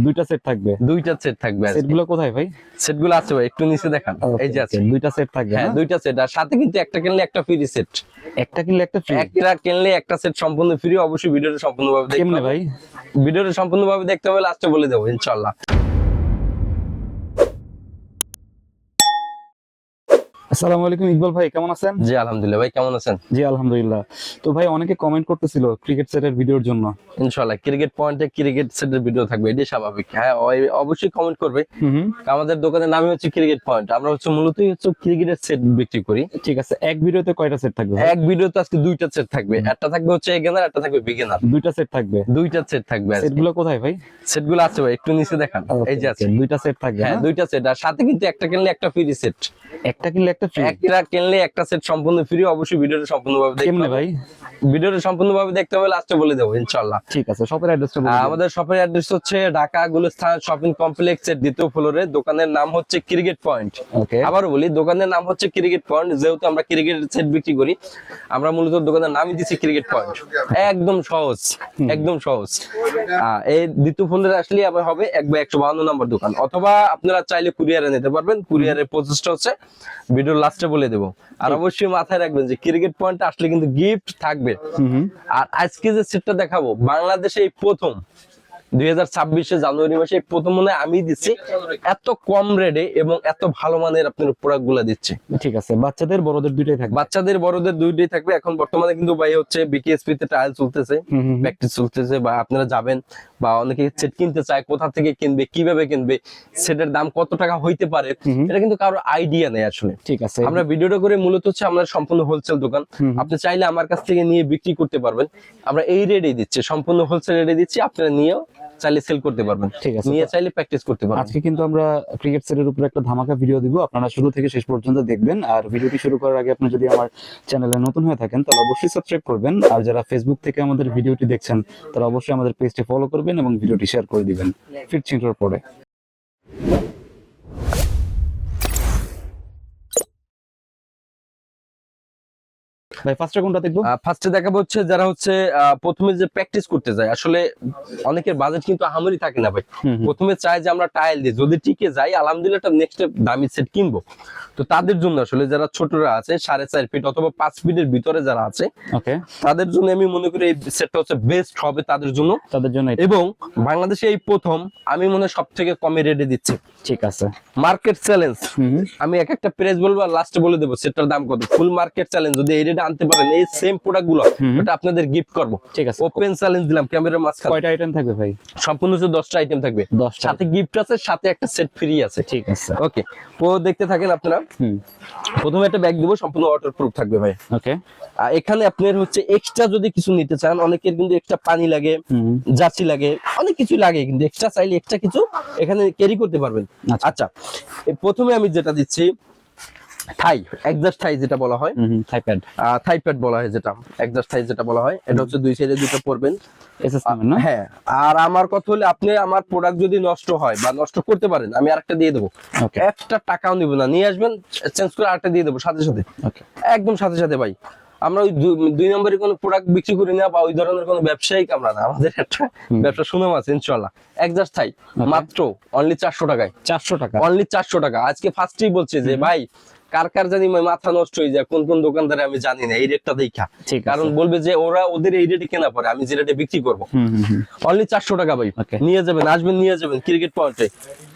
দুইটা সেট থাকবে। দুইটা সেট থাকবে। সেটগুলো কোথায় ভাই? সেটগুলো আছে ভাই, একটু নিচে দেখান। এই যে আছে, দুইটা সেট থাকবে। হ্যাঁ দুইটা সেট, আর সাথে কিন্তু একটা কিনলে একটা ফ্রি সেট। একটা কিনলে একটা ফ্রি? একটা কিনলে একটা সেট সম্পূর্ণ ফ্রি। অবশ্যই ভিডিওটা সম্পূর্ণভাবে দেখতে কেমনে হবে ভাই? ভিডিওটা সম্পূর্ণভাবে দেখতে হবে, লাস্টে বলে দেবো ইনশাআল্লাহ। আসসালামু আলাইকুম ইকবাল ভাই, কেমন আছেন? জি আলহামদুলিল্লাহ। ভাই কেমন আছেন? জি আলহামদুলিল্লাহ। তো ভাই অনেকে কমেন্ট করতেছিল ক্রিকেট সেটের ভিডিওর জন্য। ইনশাআল্লাহ ক্রিকেট পয়েন্টে ক্রিকেট সেটের ভিডিও থাকবে, এটাই স্বাভাবিক। হ্যাঁ অবশ্যই কমেন্ট করবে। আমাদের দোকানের নামই হচ্ছে ক্রিকেট পয়েন্ট। আমরা মূলতই ক্রিকেটের সেট বিক্রি করি। ঠিক আছে, এক ভিডিওতে কয়টা সেট থাকবে? এক ভিডিওতে আজকে দুইটা সেট থাকবে। একটা থাকবে হচ্ছে এগেনার, একটা থাকবে বিগিনার। দুইটা সেট থাকবে। দুইটা সেট থাকবে। সেটগুলো কোথায় ভাই? সেটগুলো আছে ভাই, একটু নিচে দেখান। এই যে আছে, দুইটা সেট থাকবে। হ্যাঁ দুইটা সেট, আর সাথে কিন্তু একটা কিনলে একটা ফ্রি সেট। একটা কিনলে একটা ফ্রি? একটা কিনলে একটা সেট সম্পূর্ণ ফ্রি। অবশ্যই ভিডিওটা সম্পূর্ণভাবে দেখতে কেমনে হবে ভাই? ভিডিওটা সম্পূর্ণভাবে দেখতে হবে, লাস্টে বলে দেবো ইনশাআল্লাহ। ঠিক আছে, শপের অ্যাড্রেসটা বলুন। আমাদের শপের অ্যাড্রেস হচ্ছে ঢাকা গুলিস্তান শপিং কমপ্লেক্সের দ্বিতীয় ফ্লোরে। দোকানের নাম হচ্ছে ক্রিকেট পয়েন্ট। ওকে। আবারও বলি, দোকানের নাম হচ্ছে ক্রিকেট পয়েন্ট। যেহেতু আমরা ক্রিকেট সেট বিক্রি করি, আমরা মূলত দোকানের নামই দিচ্ছি ক্রিকেট পয়েন্ট। একদম সহজ, একদম সহজ। এই দ্বিতীয় ফ্লোরে আসলে আবার হবে 152 নম্বর দোকান, অথবা আপনারা চাইলে কুরিয়ারে নিতে পারবেন। কুরিয়ারের প্রসেসটা হচ্ছে ভিডিওর লাস্টে বলে দেবো। আর অবশ্যই মাথায় রাখবেন যে ক্রিকেট পয়েন্ট আসলে কিন্তু গিফট থাকবে। আর আজকে যে সেটটা দেখাবো, বাংলাদেশে এই প্রথম 2026 জানুয়ারি মাসে প্রথম মনে হয় আমি দিচ্ছি এত কম রেটে এবং এত ভালো মানের আপনার প্রোডাক্ট গুলা দিচ্ছি। ঠিক আছে, বাচ্চাদের বড়দের দুইটাই থাকবে? বাচ্চাদের বড়দের দুইটাই থাকবে। এখন বর্তমানে কিন্তু ভাই হচ্ছে বিকেএসপি তে ট্রায়াল চলতেছে, প্র্যাকটিস চলতেছে, বা আপনারা যাবেন, বা অনেকে সেট কিনতে চায়, কোথা থেকে কিনবে, কিভাবে কিনবে, সেটের দাম কত টাকা হইতে পারে, এটা কিন্তু কারো আইডিয়া নেই আসলে। ঠিক আছে, আমরা ভিডিওটা করে মূলত হচ্ছে আমরা সম্পূর্ণ হোলসেল দোকান। আপনি চাইলে আমার কাছ থেকে নিয়ে বিক্রি করতে পারবেন। আমরা এই রেটে দিচ্ছি, সম্পূর্ণ হোলসেল রেটে দিচ্ছি। আপনারা নিয়েও চাইলে সেল করতে পারবেন, ঠিক আছে, নিয়ে চাইলে প্র্যাকটিস করতে পারবেন। আজকে কিন্তু আমরা ক্রিকেট সেটের উপর একটা ধামাকা ভিডিও দিব, আপনারা শুরু থেকে শেষ পর্যন্ত দেখবেন। আর ভিডিওটি শুরু করার আগে আপনি যদি আমার চ্যানেলে নতুন হয়ে থাকেন তাহলে অবশ্যই সাবস্ক্রাইব করবেন। আর যারা ফেসবুক থেকে আমাদের ভিডিওটি দেখছেন তারা অবশ্যই আমাদের পেজটি ফলো করবেন এবং ভিডিওটি শেয়ার করে দিবেন। ফিরছি ইন্ট্রোর পরে। ভাই ফার্স্টে কোনটা দেখবো? ফার্স্টে দেখাবো হচ্ছে যারা হচ্ছে প্রথমে যে প্র্যাকটিস করতে যায়, আসলে অনেকের বাজেট কিন্তু আহামরি থাকে না ভাই। প্রথমে চায় যে আমরা টাইল দিই, যদি টিকে যাই আলহামদুলিল্লাহ একটা নেক্সট দামি সেট কিনবো। তো তাদের জন্য আসলে যারা ছোটরা আছে 4.5 ফিট অথবা 5 ফিটের ভিতরে যারা আছে, ওকে, তাদের জন্য আমি মনে করি এই সেটটা হচ্ছে বেস্ট হবে তাদের জন্য। এবং বাংলাদেশে এই প্রথম আমি মনে হয় সব থেকে কমে রেটে দিচ্ছি। ঠিক আছে, মার্কেট চ্যালেঞ্জ। আমি এক একটা প্রাইস বলবো আর লাস্টে বলে দেবো সেটার দাম কত। ফুল মার্কেট চ্যালেঞ্জ যদি এই রেটে আনতে পারেন, এই সেম প্রোডাক্ট গুলো, এটা আপনাদের গিফট করবো। ঠিক আছে, ওপেন চ্যালেঞ্জ দিলাম ক্যামেরার মাঝখানে। কয়টা আইটেম থাকবে ভাই? সম্পূর্ণ হচ্ছে 10টা আইটেম থাকবে, 10টা সাথে গিফট আছে, সাথে একটা সেট ফ্রি আছে। ঠিক আছে, ওকে, তো দেখতে থাকেন আপনারা। প্রথমে একটা ব্যাগ দিব, সম্পূর্ণ ওয়াটারপ্রুফ থাকবে ভাই। ওকে, এখানে আপনার হচ্ছে এক্সট্রা যদি কিছু নিতে চান, অনেকের কিন্তু এক্সট্রা পানি লাগে, জার্সি লাগে, অনেক কিছু লাগে, কিন্তু এক্সট্রা চাইলে এক্সট্রা কিছু এখানে ক্যারি করতে পারবেন। আচ্ছা, প্রথমে আমি যেটা দিচ্ছি থাই এক্সাস্ট থাই যেটা বলা হয়, থাই প্যাড বলা হয়, যেটা এক্সাস্ট থাই যেটা বলা হয়, এটা হচ্ছে দুই সাইডে দুটো পড়বেন। হ্যাঁ, আর আমার কথা হলে আপনি আমার প্রোডাক্ট যদি নষ্ট হয় বা নষ্ট করতে পারেন, আমি আরেকটা দিয়ে দেবো। একটা টাকাও নিব না, নিয়ে আসবেন, চেঞ্জ করে আরেকটা দিয়ে দেবো সাথে সাথে, একদম সাথে সাথে ভাই। আমরা ওই 2 নম্বরের কোনো প্রোডাক্ট বিক্রি করি না, বা ওই ধরনের কোনো ব্যবসায়িক আমরা না। আমাদের একটা ব্যবসা সুনাম আছে ইনশাআল্লাহ। এক্সাস্ট থাই মাত্র অনলি 400 টাকায়। 400 টাকা, অনলি 400 টাকা। আজকে ফার্স্টেই বলছে যে ভাই কার কার জানি মাথা নষ্ট হয়ে যায়, কোন কোন দোকানদারে আমি জানি না, এই রেটটা দেখা। কারণ বলবে যে ওরা ওদের এই রেটে কেনা পরে, আমি যে রেটে বিক্রি করবো। অনলি 400 টাকা ভাই, নিয়ে যাবেন, আসবেন নিয়ে যাবেন। ক্রিকেট পয়েন্টে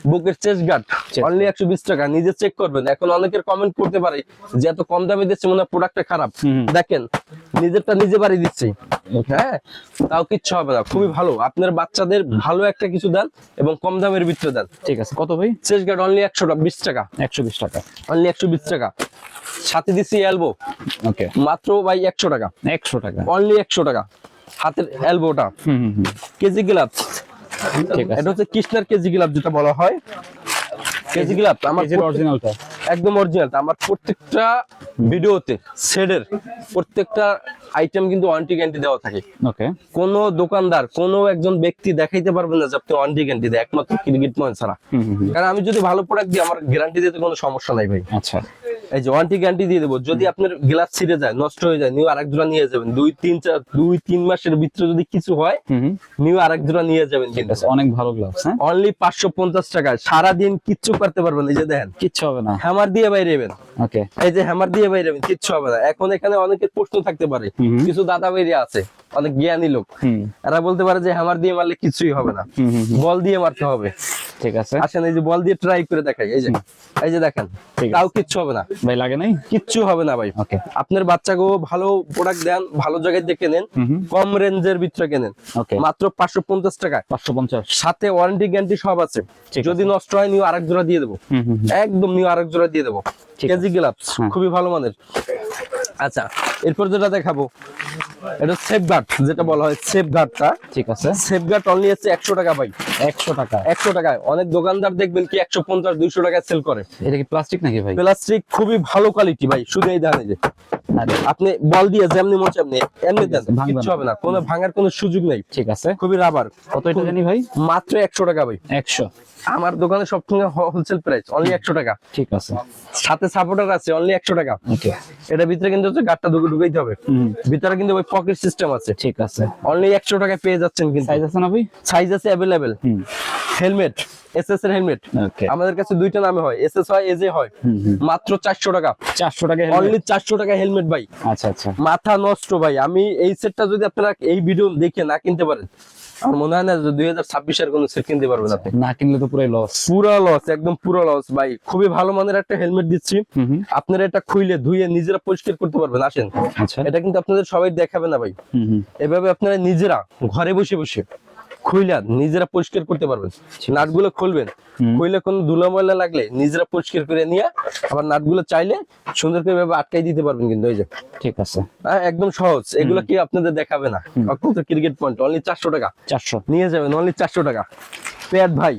বুকের চেস্ট গার্ড অনলি 120 টাকা, নিজে চেক করবেন। এখন অনেকের কমেন্ট করতে পারে যে এত কম দামে দিচ্ছে, মনে হয় প্রোডাক্টটা খারাপ। দেখেন নিজেরটা নিজে বাড়ি দিচ্ছি, হ্যাঁ, তাও কিচ্ছু হবে না, খুবই ভালো। আপনার বাচ্চাদের ভালো একটা কিছু দেন এবং কম দামের ভিতরে দেন। ঠিক আছে, কত ভাই? চেস্ট গার্ড অনলি 120 টাকা, 120 টাকা, অনলি 120 টাকা। সাথে দিচ্ছি এলবো, ওকে, মাত্র ভাই 100 টাকা, 100 টাকা, অনলি 100 টাকা। হাতের এলবোটা, কেজি গ্লাভস, এটা হচ্ছে কৃষ্ণার কেজি গ্লাভস যেটা বলা হয়। কেজি গ্লাভস আমার অরিজিনালটা, একদম অরিজিনালটা। আমার প্রত্যেকটা ভিডিওতে সেডের প্রত্যেকটা আইটেম কিন্তু ওয়ারেন্টি গ্যারান্টি দেওয়া থাকে। ওকে, কোন দোকানদার, কোন একজন ব্যক্তি দেখাইতে পারবে না যে আপনি ওয়ারেন্টি গ্যারান্টি দেয়, একমাত্র ক্রিকেট পয়েন্ট ছাড়া। কারণ আমি যদি ভালো প্রোডাক্ট দিই, আমার গ্যারান্টি দিতে কোনো সমস্যা নাই ভাই। আচ্ছা, এই যে ওয়ারেন্টি গ্যারান্টি দিয়ে দেবো। যদি আপনার গ্লাস ছিঁড়ে যায়, নষ্ট হয়ে যায়, নিউ আরেক জোড়া নিয়ে যাবেন। 2-3 মাসের ভিতরে যদি কিছু হয়, নিউ আরেক জোড়া নিয়ে যাবেন। ঠিক আছে, অনেক ভালো গ্লাভস। হ্যাঁ, অনলি 550 টাকায় সারাদিন কিচ্ছু করতে পারবেন। এই যে দেখেন, কিচ্ছু হবে না। হ্যামার দিয়ে বাইরেবেন। ওকে, এই যে হ্যামার দিয়ে বাইরেবেন, কিচ্ছু হবে না। এখন এখানে অনেকের প্রশ্ন থাকতে পারে, কিছু দাদা বাইরে আছে, অনেক জ্ঞানী লোক, এরা বলতে পারে যে হ্যামার দিয়ে মারলে কিছুই হবে না, বল দিয়ে মারতে হবে। ঠিক আছে, আসেন এই যে বল দিয়ে ট্রাই করে দেখাই। এই যে দেখেন, তাও কিচ্ছু হবে না ভাই। লাগে নাই? কিচ্ছু হবে না ভাই। ওকে, আপনার বাচ্চাকেও ভালো প্রোডাক্ট দেন, ভালো জায়গায় দেখে নেন, কম রেঞ্জের ভিতরে কেনেন। ওকে, মাত্র 550 টাকায়, 550, সাথে ওয়ারেন্টি গ্যারান্টি সব আছে। যদি নষ্ট হয়, নিউ আরেক জোড়া দিয়ে দেবো। একদম নিউ আরেক জোড়া দিয়ে দেবো। কেজি গ্লাভস খুবই ভালো মানের। আচ্ছা, এরপর যেটা দেখাবো, এটা সেফগার্ড, যেটা বলা হয় সেফগার্ডটা। ঠিক আছে, সেফগার্ড অনলি আছে 100 টাকা ভাই। 100 টাকা? 100 টাকায়। অনেক দোকানদার দেখবেন কি 150-200 টাকায় সেল করে। এটা কি প্লাস্টিক নাকি ভাই? প্লাস্টিক, খুবই ভালো কোয়ালিটি ভাই। শুধু এই দেখেন, যে আপনি বল দিয়ে যেমনি মন চায় এমনি দেন, কিচ্ছু হবে না, কোনো ভাঙার কোনো সুযোগ নেই। ঠিক আছে, খুবই রাবার। কত এটা জানি ভাই? মাত্র 100 টাকা ভাই। 100? আমার দোকানে সবসময় হোলসেল প্রাইস অনলি 100 টাকা। ঠিক আছে, সাথে সাপোর্টার আছে অনলি 100 টাকা। ওকে, এটা ভিতরে কিন্তু হচ্ছে গাটটা ঢুকাইতে হবে। ভিতরে কিন্তু ওই পকেট সিস্টেম আছে। ঠিক আছে, অনলি 100 টাকায় পেয়ে যাচ্ছেন। কিন্তু সাইজ আছে না ভাই? সাইজ আছে अवेलेबल। হেলমেট, এসএস এর হেলমেট ওকে, আমাদের কাছে দুইটা নামে হয়, এসএস হয়, এজে হয়। মাত্র 400 টাকা। 400 টাকা অনলি 400 টাকা হেলমেট ভাই। আচ্ছা আচ্ছা, মাথা নষ্ট ভাই। আমি এই সেটটা যদি আপনারা এই ভিডিও দেখে না কিনতে পারেন, আমার মনে হয় না যে 2026 এর কোনো সেট কিনতে পারবেন আপনি। না কিনলে তো পুরাই লস। পুরো লস, একদম পুরো লস ভাই। খুবই ভালো মানের একটা হেলমেট দিচ্ছি, আপনারা এটা খুইলে ধুয়ে নিজেরা পরিষ্কার করতে পারবেন। আসেন, আচ্ছা, এটা কিন্তু আপনাদের সবাই দেখাবে না ভাই। এভাবে আপনারা নিজেরা ঘরে বসে বসে খুইলা নিজেরা পরিষ্কার করতে পারবেন। নাটগুলো খুলবেন, খুইলে কোনো ধুলো ময়লা লাগলে নিজেরা পরিষ্কার করে নিয়ে আবার নাটগুলো চাইলে সুন্দর করে এভাবে আটকাই দিতে পারবেন। কিন্তু এই যে, ঠিক আছে, একদম সহজ। এগুলো কি আপনাদের দেখাবে না। অকুত ক্রিকেট পয়েন্ট অনলি 400 টাকা। 400 নিয়ে যাবেন অনলি 400 টাকা। প্যাড ভাই,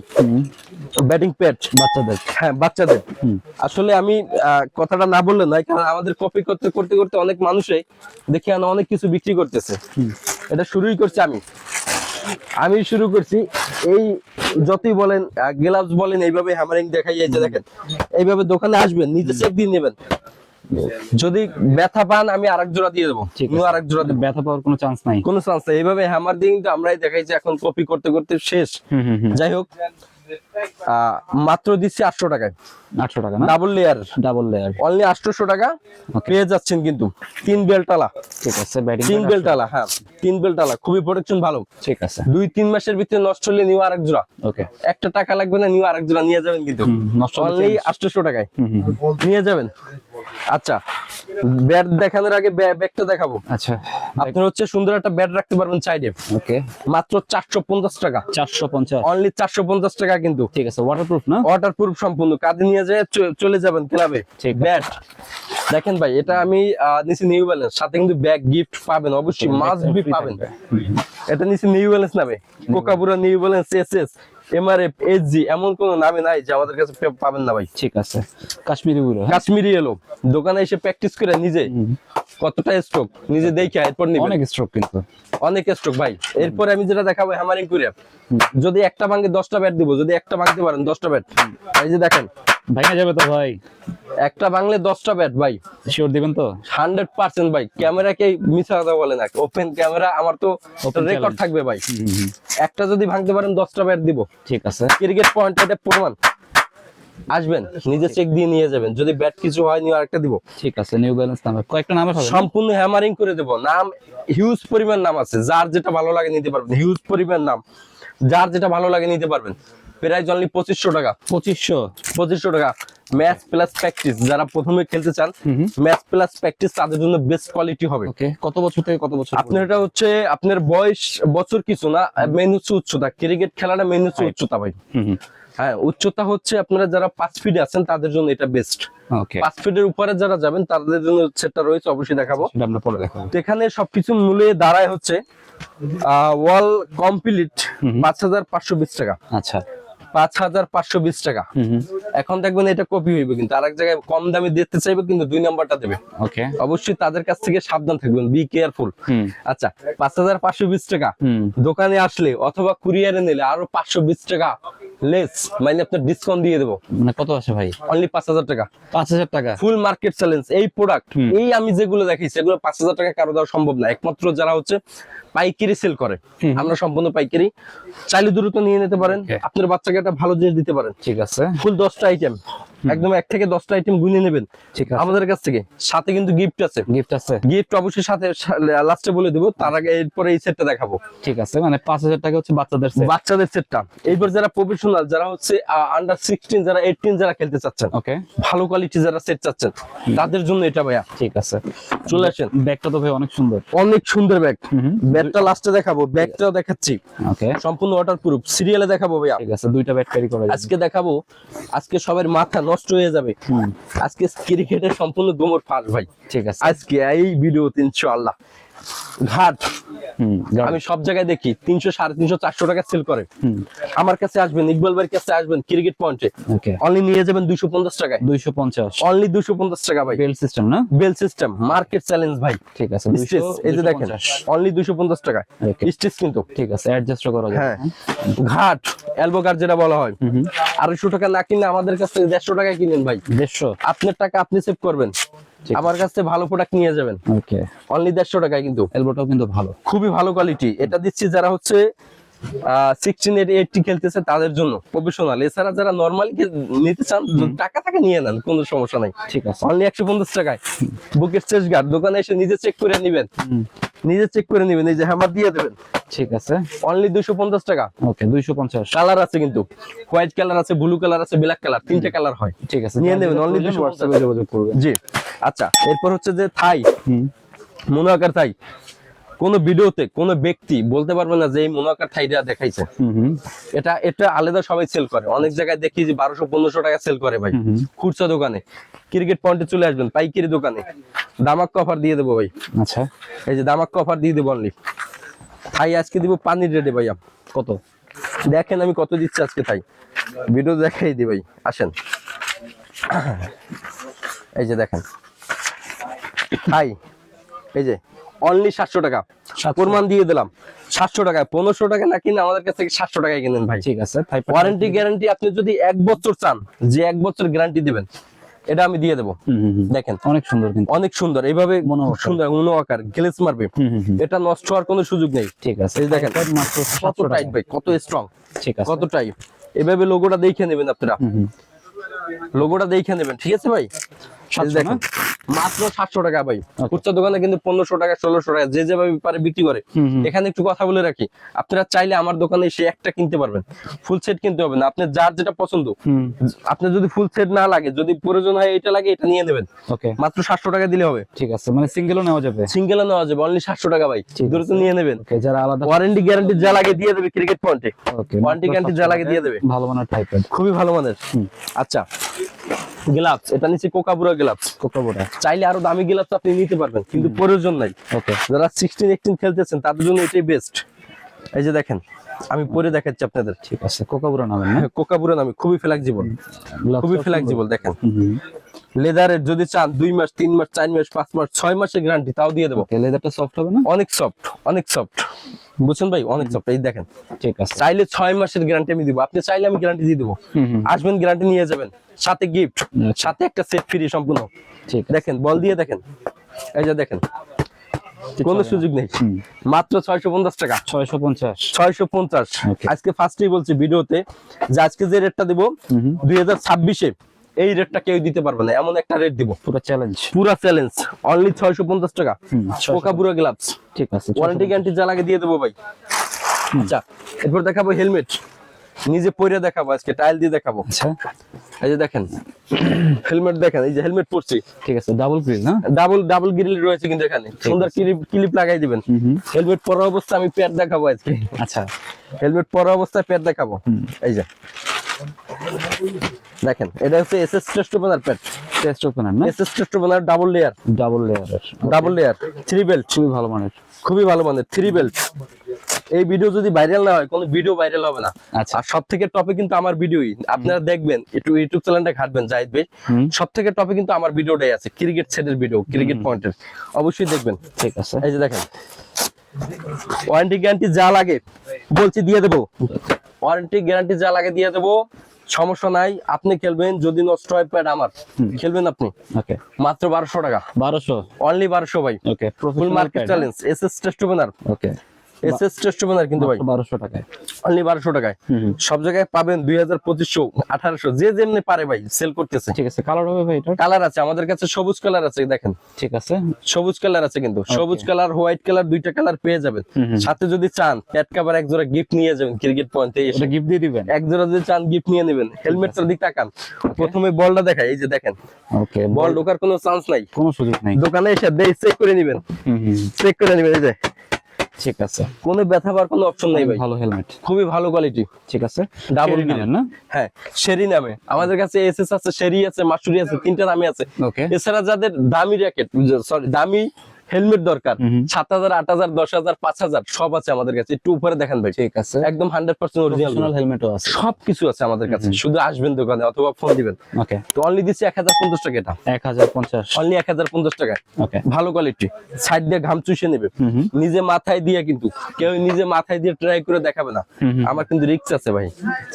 ব্যাটিং প্যাড বাচ্চাদের। হ্যাঁ, বাচ্চাদের। আসলে আমি কথাটা না বললে নয়, কারণ আমাদের কপি করতে করতে করতে অনেক মানুষই দেখি অনেক কিছু বিক্রি করতেছে। এটা শুরুই করছি আমি শুরু করছি। এই যতই বলেন গ্লাভস বলেন, এইভাবে হ্যামারিং দেখাই। এই যে দেখেন, এইভাবে দোকানে আসবেন, নিজে চেক দিয়ে নেবেন। যদি ব্যথা পান, আমি আরেক জোড়া দিয়ে দেবো। আরেক জোড়া দেবো, ব্যথা পাওয়ার কোনো চান্স নাই। কোনো চান্স নেই। এইভাবে হ্যামার দিয়ে কিন্তু আমরাই দেখাইছি। এখন কপি করতে করতে শেষ। যাই হোক, মাত্র দিচ্ছি 800 টাকায়। 800 টাকা না? Double layer, double layer only 800 টাকা পেয়ে যাচ্ছেন। কিন্তু 3 বেল্টালা। ঠিক আছে, ব্যাটিং 3 বেল্টালা। হ্যাঁ, 3 বেল্টালা, খুবই প্রোটেকশন ভালো। ঠিক আছে, 2-3 মাসের ভিতরে নষ্ট হলে নিউ আরেক জোড়া। ওকে, একটা টাকা লাগবে না, নিউ আরেক জোড়া নিয়ে যাবেন। কিন্তু নষ্ট অনলি 800 টাকায় নিয়ে যাবেন। আচ্ছা, ব্যাট দেখানোর আগে ব্যাগটা দেখাবো। আচ্ছা, আপনার হচ্ছে সুন্দর একটা ব্যাট রাখতে পারবেন সাইডে। ওকে, মাত্র 450 টাকা। 450? অনলি 450 টাকা। কিন্তু ঠিক আছে, ওয়াটারপ্রুফ না? ওয়াটারপ্রুফ সম্পূর্ণ। কাঁধে নিয়ে যায় চলে যাবেন ক্লাবে। ঠিক, ব্যাট দেখেন ভাই, এটা আমি নিচে নিউ ব্যালেন্স, সাথে কিন্তু ব্যাগ গিফট পাবেন, অবশ্যই মাস্ট বি পাবেন। এটা নিচে নিউ ব্যালেন্স নামে, Kookaburra New Balance, SS, MRF, SG, এমন কোন নামে নাই যে আমাদের কাছে পাবেন না ভাই। ঠিক আছে, কাশ্মীরি গুলো। কাশ্মীরি এলো, দোকানে এসে প্র্যাকটিস করে নিজে কতটা স্ট্রোক নিজে দেখে এরপর নিবেন। অনেক স্ট্রোক, কিন্তু অনেক স্ট্রোক ভাই। এরপর আমি যেটা দেখাবো হ্যামারিং করে, যদি একটা ভাঙে 10টা ব্যাট দিব। যদি একটা ভাঙতে পারেন 10টা ব্যাট। এই যে দেখেন, ভাঙা যাবে তো ভাই? একটা ভাঙলে 10টা ব্যাট ভাই। শিওর দিবেন তো? 100% ভাই। ক্যামেরাকে মিছা কথা বলে না, ওপেন ক্যামেরা, আমার তো রেকর্ড থাকবে ভাই। একটা যদি ভাঙতে পারেন 10টা ব্যাট দিব। ঠিক আছে, ক্রিকেট পয়েন্ট, এটা প্রমাণ। আসবেন, নিজে চেক দিয়ে নিয়ে যাবেন। যদি ব্যাট কিছু হয়, নিয়ে আরেকটা দিব। ঠিক আছে, নিউ ব্যালেন্স নামে কয়েকটা নাম হবে? সম্পূর্ণ হ্যামারিং করে দেব। নাম হিউজ পরিমাণ নাম আছে, যার যেটা ভালো লাগে নিতে পারবেন। হিউজ পরিমাণ নাম, যার যেটা ভালো লাগে নিতে পারবেন। প্রাইস অনলি 2500 টাকা। 2500 টাকা। ম্যাচ প্লাস প্র্যাকটিস, যারা প্রথমে খেলতে চান, ম্যাচ প্লাস প্র্যাকটিস তাদের জন্য বেস্ট কোয়ালিটি হবে। ওকে, কত বছর থেকে কত বছর? আপনার এটা হচ্ছে, আপনার বয়স বছর কিছু না, মেন হচ্ছে উচ্চতা। ক্রিকেট খেলাটা মেন হচ্ছে উচ্চতা ভাই। হ্যাঁ, উচ্চতা হচ্ছে আপনারা যারা 5 ফিট আছেন তাদের জন্য এটা বেস্ট। ওকে, 5 ফিটের উপরে যারা যাবেন তাদের জন্য সেটটা রয়েছে, অবশ্যই দেখাবো। সেটা আমরা পরে দেখাবো। তো এখানে সবকিছু মূল্যে দাঁড়ায় হচ্ছে ওয়াল কমপ্লিট 5520 টাকা। আচ্ছা, 5520 টাকা। এখন দেখবেন এটা কপি হইবে, কিন্তু আরেক জায়গায় কম দামে দিতে চাইবে, কিন্তু 2 নাম্বারটা দেবে। ওকে, অবশ্যই তাদের কাছ থেকে সাবধান থাকবেন, বি কেয়ারফুল। আচ্ছা, 5520 টাকা দোকানে আসলে অথবা কুরিয়ারে নিলে আরো 520 টাকা লেস মানে আপনার ডিসকাউন্ট দিয়ে দেবো। মানে কত আছে ভাই? অনলি 5,000 টাকা। 5,000 টাকা? ফুল মার্কেট চ্যালেঞ্জ এই প্রোডাক্ট। এই আমি যেগুলো দেখাইছি এগুলো 5,000 টাকা কারো দেওয়া সম্ভব না, একমাত্র যারা হচ্ছে পাইকারি সেল করে। আমরা সম্পূর্ণ পাইকারি, চাইলে দ্রুত নিয়ে নিতে পারেন, আপনার বাচ্চাকে একটা ভালো জিনিস দিতে পারেন। ঠিক আছে, ফুল 10টা আইটেম, একদম 1 থেকে 10টা আইটেম গুনে নেবেন ঠিক আছে আমাদের কাছ থেকে। সাথে কিন্তু গিফট আছে। গিফট আছে? গিফট অবশ্যই সাথে লাস্টে বলে দেবো, তার আগে এরপরে এই সেটটা দেখাবো। ঠিক আছে, মানে 5,000 টাকা হচ্ছে বাচ্চাদের সেট। বাচ্চাদের সেটটা। এইবার যারা প্রফেশনাল, যারা হচ্ছে আন্ডার 16, যারা 18 যারা খেলতে চাচ্ছেন, ওকে, ভালো কোয়ালিটি যারা সেট চাচ্ছেন, তাদের জন্য এটা ভাইয়া। ঠিক আছে, চলে আসেন। ব্যাগটা তো ভাই অনেক সুন্দর, অনেক সুন্দর ব্যাগ। ব্যাগটা লাস্টে দেখাবো, ব্যাগটাও দেখাচ্ছি। ওকে, সম্পূর্ণ ওয়াটারপ্রুফ, সিরিয়ালে দেখাবো ভাইয়া। ঠিক আছে, দুইটা ব্যাগ ক্যারি করা যাবে। আজকে দেখাবো, আজকে সবার মাথা নষ্ট হয়ে যাবে। আজকে ক্রিকেটের সম্পূর্ণ গোমর ফাঁস ভাই। ঠিক আছে, আজকে এই ভিডিওতে ইনশাআল্লাহ ঘাট আমি সব জায়গায় দেখি 300, 350, 400 টাকা সেল করে। আমার কাছে আসবেন, ইকবাল ভাইয়ের কাছে আসবেন ক্রিকেট পয়েন্টে, ওকে, অনলি নিয়ে যাবেন 250 টাকায়। 250, অনলি 250 টাকা ভাই। বেল সিস্টেম না? বেল সিস্টেম, মার্কেট চ্যালেঞ্জ ভাই। ঠিক আছে, স্টেজ এই যে দেখেন, অনলি 250 টাকা স্টেজ কিন্তু। ঠিক আছে, অ্যাডজাস্ট করা যাবে। হ্যাঁ, ঘাট এলবো গার্ড যেটা বলা হয়, 250 টাকা না কিনলে আমাদের কাছ থেকে 150 টাকায় কিনেন ভাই। 150? আপনার টাকা আপনি সেভ করবেন, আমার কাছে ভালো প্রোডাক্ট নিয়ে যাবেন। ওকে, অনলি 150 টাকায় কিন্তু। এলবোটাও কিন্তু ভালো, খুবই ভালো কোয়ালিটি। এটা দিচ্ছি যারা হচ্ছে 16, 80 খেলতেছে তাদের জন্য, প্রফেশনাল। এছাড়া যারা নরমালি নিতে চান, টাকা টাকা নিয়ে নেন, কোনো সমস্যা নাই। ঠিক আছে, অনলি 150 টাকায়। বুকের চেস্ট গার্ড দোকানে এসে নিজে চেক করে নেবেন, নিজে চেক করে নেবেন, এই যে হ্যামার দিয়ে দেবেন। ঠিক আছে, অনলি 250 টাকা। ওকে, 250। কালার আছে কিন্তু, হোয়াইট কালার আছে, ব্লু কালার আছে, ব্ল্যাক কালার, 3টে কালার হয়। ঠিক আছে, নিয়ে নেবেন অনলি 250 হোয়াটসঅ্যাপে যোগাযোগ করবেন। জি। আচ্ছা, এরপর হচ্ছে যে থাই, মোনাকার থাই। কোন ভিডিওতে কোন ব্যক্তি বলতে পারবে না যে এই মোনাকার থাইটা দেখাইছে। এটা এটা আলাদা সবাই সেল করে, অনেক জায়গায় দেখি যে 1200-1500 টাকা সেল করে ভাই, খুচরা দোকানে। ক্রিকেট পয়েন্টে চলে আসবেন, পাইকারি দোকানে দামাক অফার দিয়ে দেবো ভাই। আচ্ছা, এই যে দামাক অফার দিয়ে দেবো অনলি। থাই আজকে দিব পানির রেটে ভাইয়া। কত দেখেন আমি কত দিচ্ছি আজকে থাই, ভিডিও দেখাই দিই ভাই, আসেন। এই যে দেখেন থাই, এই যে অনলি 700 টাকা প্রমাণ দিয়ে দিলাম। 700 টাকায়, 1500 টাকা না কিনে আমাদের কাছ থেকে 700 টাকায় কিনেন ভাই। ঠিক আছে, ওয়ারেন্টি গ্যারান্টি, আপনি যদি 1 বছর চান, যে 1 বছর গ্যারান্টি দিবেন, এটা আমি দিয়ে দেবো। দেখেন অনেক সুন্দর, কিন্তু অনেক সুন্দর, এইভাবে সুন্দর মনোআকার গ্লেজ মারবে, এটা নষ্ট হওয়ার কোনো সুযোগ নেই। ঠিক আছে, এই দেখেন মাত্র কত টাইট ভাই, কত স্ট্রং, ঠিক আছে, কত টাইট। এভাবে লোগোটা দেখে নেবেন আপনারা, লোগোটা দেখে নেবেন, ঠিক আছে ভাই। দেখেন মাত্র 700 টাকা ভাই। খুচরা দোকানে কিন্তু 1500 টাকা, 1600 টাকা, যে যেভাবে পারে বিক্রি করে। এখানে একটু কথা বলে রাখি, আপনারা চাইলে আমার দোকানে এসে একটা কিনতে পারবেন, ফুল সেট কিনতে হবে না। আপনার যার যেটা পছন্দ, আপনার যদি ফুল সেট না লাগে, যদি প্রয়োজন হয় এটা লাগে, এটা নিয়ে নেবেন। ওকে, মাত্র 700 টাকা দিলে হবে। ঠিক আছে, মানে সিঙ্গেলও নেওয়া যাবে? সিঙ্গেলও নেওয়া যাবে, অনলি 700 টাকা ভাই, দ্রুত নিয়ে নেবেন। ওকে, যারা আলাদা ওয়ারেন্টি গ্যারান্টি যা লাগে দিয়ে দেবে ক্রিকেট পয়েন্টে। ওকে, ওয়ারেন্টি গ্যারান্টি যা লাগে দিয়ে দেবে। ভালো মানের টাইপের, খুবই ভালো মানের। আচ্ছা, গ্লাভস, এটা নিচে কোকাবুরা গ্লাভস। কোকাবুরা চাইলে আরো দামি গ্লাভস আপনি নিতে পারবেন, কিন্তু প্রয়োজন নাই। ওকে, যারা 16, 18 খেলতেছেন তাদের জন্য এটাই বেস্ট। এই যে দেখেন, আমি পরে দেখাচ্ছি আপনাদের। ঠিক আছে, কোকাবুরা নামের না? কোকাবুরা নামে, খুবই ফ্লেক্সিবল, খুবই ফ্লেক্সিবল। দেখেন লেদারের যদি চান 2 মাস, 3 মাস, 4 মাস, 5 মাস, 6 মাসের গ্যারান্টি তাও দিয়ে দেবো। লেদারটা সফট হবে না? অনেক সফট, অনেক সফট, বুঝছেন ভাই, অনেক সফট। এই দেখেন, ঠিক আছে, চাইলে 6 মাসের গ্যারান্টি আমি দিব, আপনি চাইলে আমি গ্যারান্টি দিয়ে দেবো। আসবেন, গ্যারান্টি নিয়ে যাবেন, সাথে গিফট, সাথে একটা সেট ফ্রি সম্পূর্ণ। ঠিক দেখেন, বল দিয়ে দেখেন, এই যে দেখেন, কোনো সুযোগ নেই, মাত্র 650 টাকা। 650? 650। আজকে ফার্স্টেই বলছি ভিডিওতে যে আজকে যে রেটটা দিব 2026-এ এই রেটটা কেউ দিতে পারবে না, এমন একটা রেট দিব। পুরো চ্যালেঞ্জ, পুরো চ্যালেঞ্জ, অনলি 650 টাকা। কোকাবুরা গ্লাভস, ঠিক আছে, ওয়ারেন্টি গ্যারান্টি যা লাগে দিয়ে দেবো ভাই। আচ্ছা, এরপর দেখাবো হেলমেট, নিজে পরে দেখাবো, আজকে টাইল দিয়ে দেখাবো। আচ্ছা, এই যে দেখেন হেলমেট, দেখেন এই যে হেলমেট পরছি, ঠিক আছে, ডাবল গ্রিল না? ডাবল গ্রিল রয়েছে কিন্তু এখানে, সুন্দর ক্লিপ লাগাই দিবেন। হেলমেট পরা অবস্থায় আমি প্যাড দেখাবো আজকে। আচ্ছা, হেলমেট পরা অবস্থায় প্যাড দেখাবো। এই যে দেখেন, এটা হচ্ছে SS test opener pad, test opener না? SS test opener, double layer, double লেয়ারের, 3 বেল্ট, খুবই ভালো মানের, খুবই ভালো মানের 3 বেল্ট। এই ভিডিও যদি ভাইরাল না হয়, কোনো ভিডিও ভাইরাল হবে না। আচ্ছা, আর সব থেকে টপে কিন্তু আমার ভিডিওই, আপনারা দেখবেন, একটু ইউটিউব চ্যানেলটা ঘাটবেন জাহিদ ভাই, সব থেকে টপে কিন্তু আমার ভিডিওটাই আছে, ক্রিকেট সেটের ভিডিও, ক্রিকেট পয়েন্টের, অবশ্যই দেখবেন। ঠিক আছে, এই যে দেখেন, ওয়ারেন্টি গ্যারান্টি যা লাগে বলছি দিয়ে দেবো, ওয়ারেন্টি গ্যারান্টি যা লাগে দিয়ে দেবো, সমস্যা নাই। আপনি খেলবেন, যদি নষ্ট হয় প্যাড আমার, খেলবেন আপনি। ওকে, মাত্র 1200 টাকা, 1200 অনলি 1200 ভাই। Okay, full market challenge, SS test opener, okay, SS test opener কিন্তু ভাই 1200 টাকায়, অনলি 1200 টাকায়। সব জায়গায় পাবেন 2000, 2500, 1800, যে যেমনি পারে ভাই সেল করতেছে। ঠিক আছে। কালার হবে ভাই এটা? কালার আছে আমাদের কাছে, সবুজ কালার আছে দেখেন, ঠিক আছে, সবুজ কালার আছে কিন্তু, সবুজ কালার, হোয়াইট কালার, দুইটা কালার পেয়ে যাবেন। সাথে যদি চান প্যাড কভার এক জোড়া গিফট নিয়ে যাবেন, ক্রিকেট পয়েন্টে এসে এটা গিফট দিয়ে দিবেন। এক জোড়া যদি চান গিফট নিয়ে নেবেন। হেলমেটটার দিক তাকান, প্রথমে বলটা দেখাই, এই যে দেখেন, ওকে, বল ঢোকার কোনো চান্স নাই, কোনো সুযোগ নাই। দোকানে এসে চেক করে নেবেন, চেক করে নেবেন। এই যে ঠিক আছে, কোনো ব্যথা পাওয়ার কোনো অপশন নাই ভাই, ভালো হেলমেট, খুবই ভালো কোয়ালিটি। ঠিক আছে। ডাবল Cherry নামের না? হ্যাঁ, শেরি নামে আমাদের কাছে এসএস আছে, শেরি আছে, মাসুরি আছে, তিনটা নামে আছে। ওকে, এছাড়া যাদের দামি র্যাকেট, সরি দামি হেলমেট দরকার, 7000, 8000, 10000, 5000 সব আছে আমাদের কাছে। একটু উপরে দেখেন ভাই, ঠিক আছে, একদম 100% অরিজিনাল হেলমেটও আছে, সবকিছু আছে আমাদের কাছে। শুধু আসবেন দোকানে অথবা ফোন দিবেন। ওকে, তো অনলি দিচ্ছি 1050 টাকা, এটা 1050, অনলি 1050 টাকায়। ওকে, ভালো কোয়ালিটি, সাইড দিয়ে ঘাম চুষে নেবে, নিজে মাথায় দিয়ে, কিন্তু কেউ নিজে মাথায় দিয়ে ট্রাই করে দেখাবে না, আমার কিন্তু রিস্ক আছে ভাই।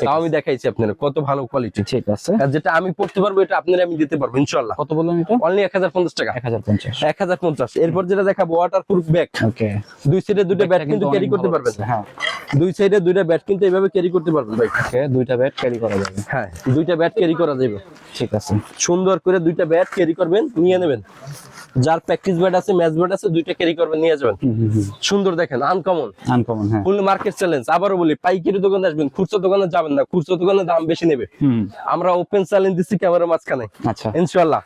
তাও আমি দেখাইছি আপনারা কত ভালো কোয়ালিটি। ঠিক আছে। আর যেটা আমি পড়তে পারবো এটা আপনারা আমি দিতে পারবো ইনশাআল্লাহ। কত বললেন এটা? অনলি 1050 টাকা, 1050, 1050। এরপর যেটা দেখাবো ওয়াটারপ্রুফ ব্যাগ, ওকে, দুই সাইডে দুটো ব্যাট কিন্তু ক্যারি করতে পারবেন। হ্যাঁ, দুই সাইডে দুটো ব্যাট কিন্তু এইভাবে ক্যারি করতে পারবেন ভাই। ওকে, দুইটা ব্যাট ক্যারি করা যাবে। হ্যাঁ, দুইটা ব্যাট ক্যারি করা যাবে, ঠিক আছে, সুন্দর করে দুইটা ব্যাট ক্যারি করবেন, নিয়ে নেবেন। যার প্র্যাকটিস ব্যাট আছে, ম্যাচ ব্যাট আছে, দুইটা ক্যারি করবেন, নিয়ে যাবেন। সুন্দর দেখেন, আনকমন, আনকমন, হ্যাঁ, ফুল মার্কেট চ্যালেঞ্জ। আবারও বলি, পাইকারি দোকানে আসবেন, খুচরা দোকানে যাবেন না, খুচরা দোকানে দাম বেশি নেবে। আমরা ওপেন চ্যালেঞ্জ দিচ্ছি ক্যামেরার মাঝখানে, আচ্ছা, ইনশাআল্লাহ।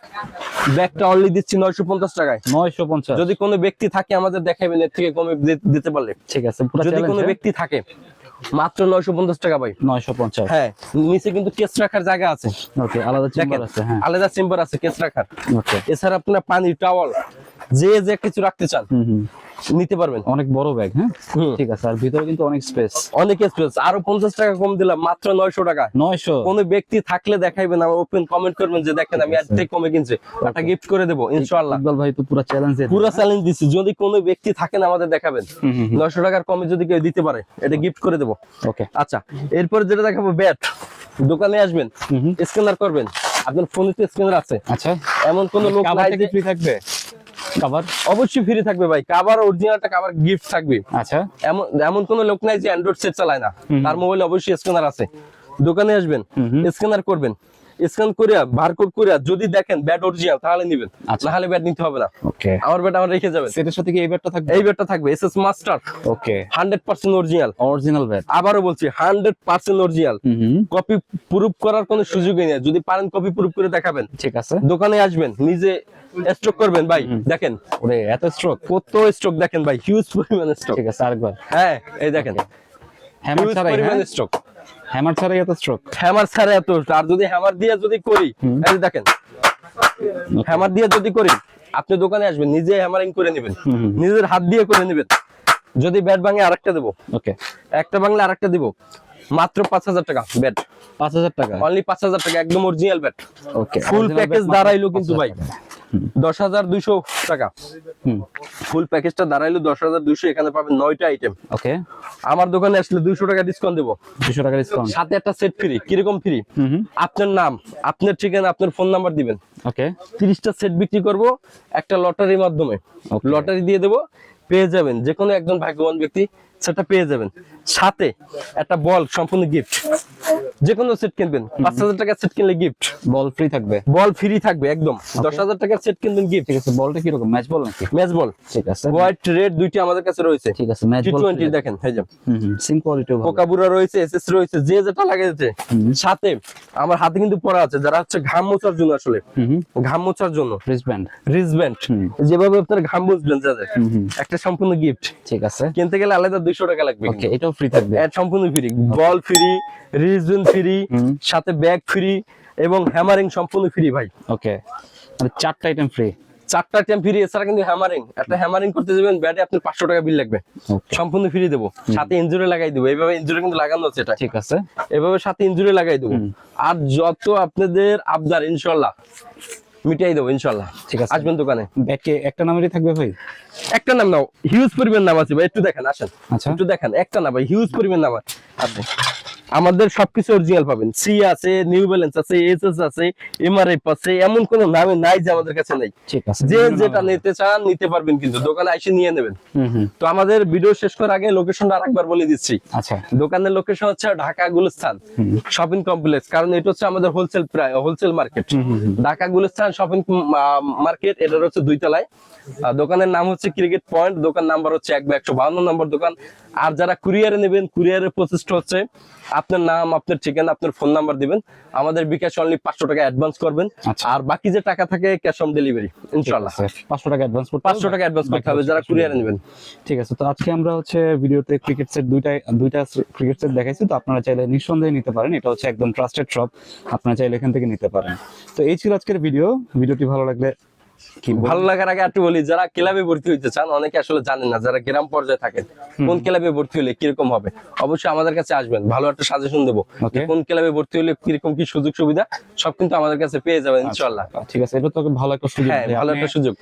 ব্যাগটা অনলি দিচ্ছি 950 টাকায়। 950, যদি কোনো ব্যক্তি থাকে আমাদের দেখাবেন, এর থেকে কমে দিতে পারলে। ঠিক আছে, পুরো যদি কোনো চ্যালেঞ্জ ব্যক্তি থাকে, মাত্র 950 টাকা ভাই। 950, হ্যাঁ, নিচে কিন্তু কেস রাখার জায়গা আছে, ওকে, আলাদা চেম্বার আছে, হ্যাঁ, আলাদা চেম্বার আছে কেস রাখার। ওকে, এছাড়া আপনার পানি, টাওয়াল, যে কিছু রাখতে চান নিতে পারবেন। অনেক বড় ব্যাগ, হ্যাঁ, ঠিক আছে। আর ভিতরে কিন্তু অনেক স্পেস, অনেক স্পেস। আরো 50 টাকা কম দিলাম, মাত্র 900 টাকা। 900, কোন ব্যক্তি থাকলে দেখাইবেন, আমার ওপেন কমেন্ট করবেন যে দেখেন আমি এর থেকে কমে কিনছি, একটা গিফট করে দেবো ইনশাআল্লাহ। ইকবাল ভাই তো পুরো চ্যালেঞ্জ, পুরো চ্যালেঞ্জ দিচ্ছি, যদি কোনো ব্যক্তি থাকেন আমাদের দেখাবেন, 900 টাকার কমে যদি কেউ দিতে পারে, এটা গিফট করে দেবো। ওকে, আচ্ছা, এরপর যেটা দেখাবো ব্যাট, দোকানে আসবেন, স্ক্যানার করবেন, আপনার ফোনে তো স্ক্যানার আছে। আচ্ছা, এমন কোন লোক কভার নাই থেকে যে ফ্রি থাকবে? কভার অবশ্যই ফ্রি থাকবে ভাই, কভার অরিজিনালটা, কভার গিফট থাকবে। আচ্ছা, এমন কোন লোক নাই যে অ্যান্ড্রয়েড সেট চালায় না, তার মোবাইলে অবশ্যই স্ক্যানার আছে। দোকানে আসবেন, স্ক্যানার করবেন, স্ক্যান করিয়া বারকোড করিয়া যদি দেখেন ব্যাট অরিজিনাল তাহলে নেবেন, আচ্ছা, নাহলে ব্যাট নিতে হবে না। ওকে, আমার ব্যাট আমার রেখে যাবেন। সেটার সাথে কি এই ব্যাটটা থাকবে? এই ব্যাটটা থাকবে এসএস মাস্টার, ওকে, 100% অরিজিনাল, অরিজিনাল ব্যাট। আবারও বলছি 100% অরিজিনাল, কপি প্রুফ করার কোনো সুযোগই নেই। যদি পারেন কপি প্রুফ করে দেখাবেন। ঠিক আছে, দোকানে আসবেন, নিজে স্ট্রোক করবেন ভাই, দেখেন ওরে এত স্ট্রোক, কত স্ট্রোক দেখেন ভাই, হিউজ পরিমাণে স্ট্রোক। ঠিক আছে, আরেকবার, হ্যাঁ, এই দেখেন হ্যামার হিউজ ছাড়াই, পরিমাণে স্ট্রোক, হ্যামার ছাড়াই এত স্ট্রোক, হ্যামার ছাড়া এত। আর যদি হ্যামার দিয়ে যদি করি, এই যে দেখেন হ্যামার দিয়ে যদি করি, আপনি দোকানে আসবেন, নিজে হ্যামারিং করে নেবেন, নিজের হাত দিয়ে করে নেবেন। যদি ব্যাট ভাঙে আরেকটা দেবো, ওকে, একটা ভাঙলে আরেকটা দিব, মাত্র 5000 টাকা ব্যাট, 5000 টাকা, অনলি 5000 টাকা, একদম অরিজিনাল ব্যাট। ওকে, ফুল প্যাকেজ দাঁড়াইলো কিন্তু ভাই 10200 টাকা। ফুল প্যাকেজটা দাঁড়াইলো 10200, এখানে পাবেন 9টা আইটেম। ওকে, আমার দোকানে আসলে 200 টাকা ডিসকাউন্ট দেবো, 200 টাকা ডিসকাউন্ট, সাথে একটা সেট ফ্রি। কিরকম ফ্রি? আপনার নাম, আপনার ঠিকানা, আপনার ফোন নাম্বার দিবেন, ওকে, 30টা সেট বিক্রি করব একটা লটারির মাধ্যমে। লটারি দিয়ে দেবো, পেয়ে যাবেন যে কোনো একজন ভাগ্যবান ব্যক্তি সেটা পেয়ে যাবেন। সাথে একটা বল সম্পূর্ণ গিফট, যে কোনো সেট কিনবেন, 5000 টাকার সেট কিনলে গিফট, বল ফ্রি থাকবে, বল ফ্রি থাকবে একদম। 10000 টাকার সেট কিনবেন গিফট। ঠিক আছে, বলটা কি রকম, ম্যাচ বল নাকি? ম্যাচ বল, ঠিক আছে, হোয়াইট রেড দুইটি আমাদের কাছে রয়েছে। ঠিক আছে, ম্যাচ বল T20 দেখেন, এই যে সিম কোয়ালিটিও ভালো, কোকাবুরা রয়েছে, এসএস রয়েছে, যে যেটা লাগাইছে। সাথে আমার হাতে কিন্তু পরা আছে, যারা হচ্ছে ঘাম মোছার জন্য, আসলে ঘাম মোছার জন্য রিস্টব্যান্ড, রিস্টব্যান্ড, যেভাবে আপনার ঘাম মুছবেন যাদের, একটা সম্পূর্ণ গিফট। ঠিক আছে, কিনতে গেলে আলাদা 200 টাকা লাগবে। ওকে, এটাও ফ্রি থাকবে, এর সম্পূর্ণ ফ্রি, বল ফ্রি, রিস্টব্যান্ড ফ্রি, সাথে ব্যাগ ফ্রি এবং হ্যামারিং সম্পূর্ণ ফ্রি ভাই। ওকে, মানে 4টা আইটেম ফ্রি, 4টা আইটেম ফ্রি। এছাড়া কিন্তু হ্যামারিং, একটা হ্যামারিং করতে যাবেন ব্যাটে আপনার 500 টাকা বিল লাগবে, সম্পূর্ণ ফ্রি দেবো। সাথে ইনজুরি লাগাই দেবো, এইভাবে ইনজুরি কিন্তু লাগানো আছে এটা, ঠিক আছে, এভাবে সাথে ইনজুরি লাগাই দেবো। আর যত আপনাদের আবদার ইনশাআল্লাহ মিটাই দেবো ইনশাআল্লাহ। ঠিক আছে, আসবেন দোকানে। ব্যাটকে একটা নামেরই থাকবে ভাই? একটা নাম নাও, হিউজ পরিমাণ নাম আছে ভাই, একটু দেখেন, আসেন আচ্ছা, একটু দেখেন, একটা না ভাই, হিউজ পরিমাণ নাম আছে। আমাদের সবকিছু অরিজিনাল পাবেন। সি আছে, নিউ ব্যালেন্স আছে, এসএস আছে, এমআরএফ আছে, এমন কোন নামে নাই যে আমাদের কাছে নাই। ঠিক আছে, যে যেটা নিতে চান নিতে পারবেন, কিন্তু দোকানে এসে নিয়ে নেবেন। তো আমাদের ভিডিও শেষ করার আগে লোকেশনটা আরেকবার বলে দিচ্ছি। আচ্ছা, দোকানের লোকেশন হচ্ছে ঢাকা গুলিস্তান শপিং কমপ্লেক্স, কারণ এটা হচ্ছে আমাদের wholesale market. Dhaka Gulistan shopping market, এটা হচ্ছে 2 তলায়। দোকানের নাম হচ্ছে ক্রিকেট পয়েন্ট, দোকান নাম্বার হচ্ছে 152 নম্বর দোকান। আর যারা কুরিয়ারে নেবেন, কুরিয়ারের প্রসেসটা হচ্ছে আপনার নাম, আপনার ঠিকানা, আপনার ফোন নাম্বার দিবেন, আমাদের বিকাশ অনলি 500 টাকা অ্যাডভান্স করবেন, আর বাকি যে টাকা থাকে ক্যাশ অন ডেলিভারি ইনশাআল্লাহ। 500 টাকা অ্যাডভান্স করতে 500 টাকা অ্যাডভান্স করতে হবে যারা কুরিয়ারে নেবেন। ঠিক আছে, তো আজকে আমরা হচ্ছে ভিডিওতে ক্রিকেট সেট দুইটা ক্রিকেট সেট দেখাইছি, তো আপনারা চাইলে নিঃসন্দেহে নিতে পারেন। এটা হচ্ছে একদম ট্রাস্টেড শপ, আপনারা চাইলে এখান থেকে নিতে পারেন। তো এই ছিল আজকের ভিডিওটি ভালো লাগলে ভালো লাগার আগে একটু বলি, যারা ক্লাবে ভর্তি হইতে চান, অনেকে আসলে জানেন না, যারা গ্রাম পর্যায়ে থাকেন কোন ক্লাবে ভর্তি হলে কিরকম হবে, অবশ্যই আমাদের কাছে আসবেন, ভালো একটা সাজেশন দেবো। কোন ক্লাবে ভর্তি হলে কিরকম কি সুযোগ সুবিধা সব কিন্তু আমাদের কাছে পেয়ে যাবেন ইনশাআল্লাহ। ঠিক আছে, এটা তো ভালো একটা সুযোগ। হ্যাঁ, ভালো একটা সুযোগ।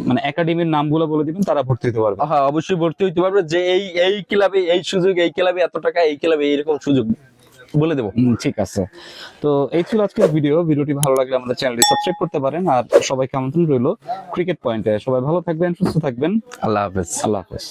মানে একাডেমির নামগুলো বলে দিবেন, তারা ভর্তি হতে পারবে। হ্যাঁ, অবশ্যই ভর্তি হইতে পারবে, যে এই ক্লাবে এই সুযোগ, এই ক্লাবে এত টাকা, এই ক্লাবে এইরকম সুযোগ বলে দেবো। ঠিক আছে, তো এই ছিল আজকের ভিডিওটি ভালো লাগলে আমাদের চ্যানেলটি সাবস্ক্রাইব করতে পারেন। আর সবাইকে আমন্ত্রণ রইল ক্রিকেট পয়েন্টে। সবাই ভালো থাকবেন, সুস্থ থাকবেন। আল্লাহ হাফেজ। আল্লাহ হাফেজ।